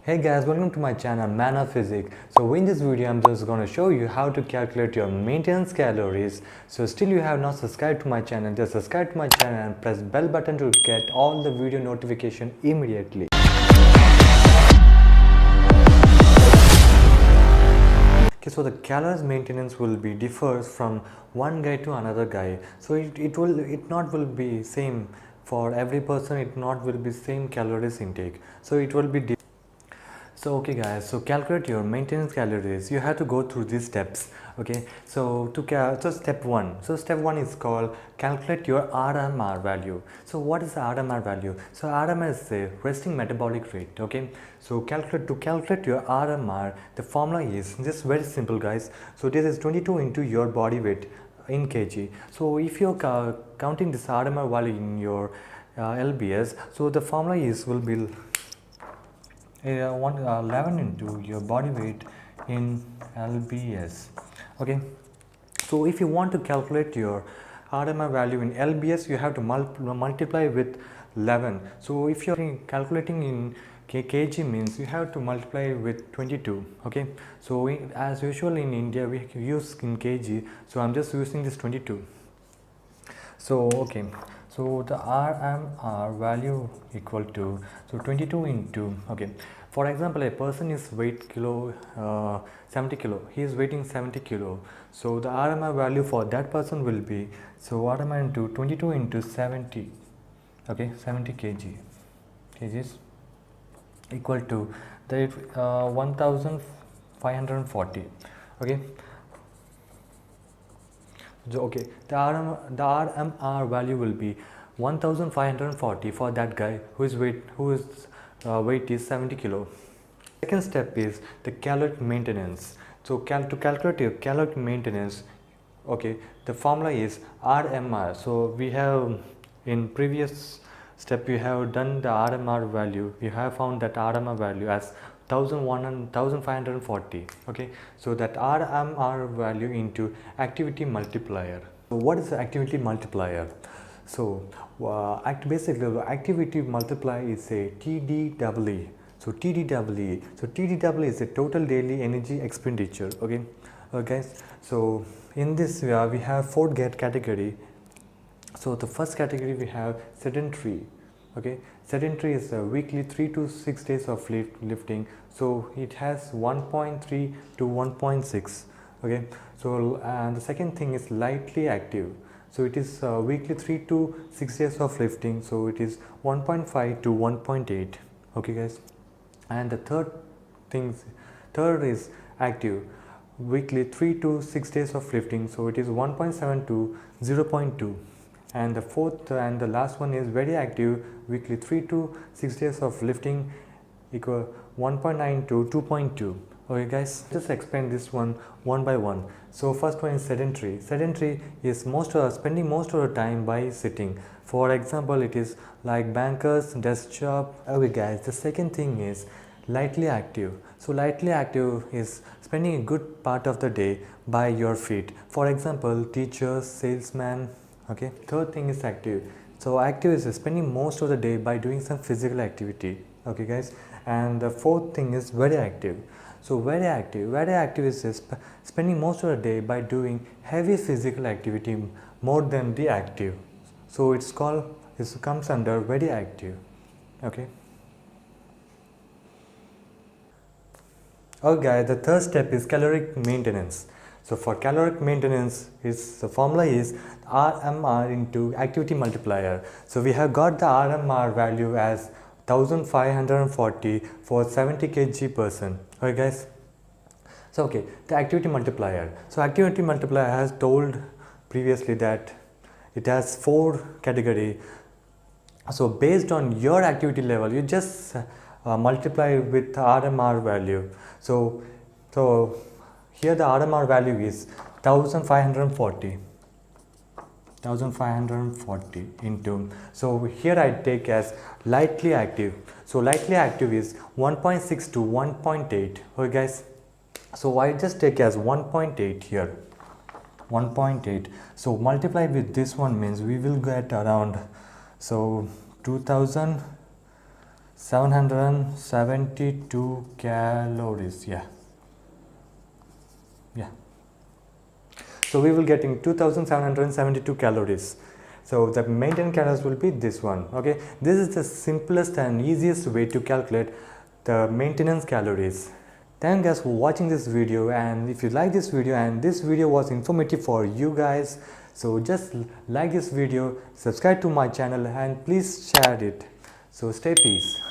Hey guys, welcome to my channel Man of Physics. So in this video I'm just going to show you how to calculate your maintenance calories. So still you have not subscribed to my channel, just subscribe to my channel and press bell button to get all the video notification immediately. Okay, so the calories maintenance will be differs from one guy to another guy. So it not will be same for every person. It not will be same calories intake. So it will be So okay guys, so calculate your maintenance calories. You have to go through these steps. Okay, so step one is called calculate your RMR value. So what is the RMR value? So RMR is the resting metabolic rate. Okay, so calculate your RMR, the formula is just very simple guys. So this is 22 into your body weight in kg. So if you're counting this RMR value in your LBS, so the formula is will be 11 into your body weight in LBS. Okay, so if you want to calculate your RMR value in LBS, you have to multiply with 11. So if you're calculating in kg, means you have to multiply with 22. Okay, so as usual in India we use in kg, so I'm just using this 22. So okay, so the RMR value equal to, so 22 into, okay, for example a person is weight 70 kilo, he is weighing 70 kilo, so the RMR value for that person will be, so RMR into 22 into 70, okay, 70 kgs equal to the 1540. Okay, okay, the RMR value will be 1540 for that guy whose weight is 70 kilo. Second step is the caloric maintenance. So to calculate your caloric maintenance, okay, the formula is RMR. So we have in previous step we have done the RMR value. We have found that RMR value as 1540. Okay, so that RMR value into activity multiplier. So what is the activity multiplier? So basically activity multiplier is a TDEE. So TDEE. So TDEE is a total daily energy expenditure. Okay, guys. So in this we have four category. So the first category we have sedentary. Okay, sedentary is weekly 3 to 6 days of lifting, so it has 1.3 to 1.6. okay, so the second thing is lightly active, so it is weekly 3 to 6 days of lifting, so it is 1.5 to 1.8. okay guys, and the third is active, weekly 3 to 6 days of lifting, so it is 1.7 to 0.2. and the fourth and the last one is very active, weekly 3 to 6 days of lifting, equal 1.9 to 2.2. okay guys, just explain this one by one. So first one is sedentary is spending most of the time by sitting. For example, it is like bankers, desk job. Okay guys, the second thing is lightly active. So lightly active is spending a good part of the day by your feet. For example, teachers, salesman. Okay, third thing is active. So active is spending most of the day by doing some physical activity. Okay guys, and the fourth thing is very active. So very active is spending most of the day by doing heavy physical activity more than the active. So it comes under very active. Okay. Okay guys, the third step is caloric maintenance. So for caloric maintenance, the formula is RMR into activity multiplier. So we have got the RMR value as 1540 for 70 kg person. Okay guys. So okay, the activity multiplier. So activity multiplier has told previously that it has four category. So based on your activity level, you just multiply with RMR value. So here the RMR value is 1540 into, so here I take as lightly active. So lightly active is 1.6 to 1.8. okay guys, so I just take as 1.8 here, 1.8. so multiply with this one means we will get around, so 2000 772 calories. Yeah. So we will getting 2772 calories. So the maintenance calories will be this one. Okay, this is the simplest and easiest way to calculate the maintenance calories. Thank you guys for watching this video, and if you like this video and this video was informative for you guys, so just like this video, subscribe to my channel, and please share it. So stay peace.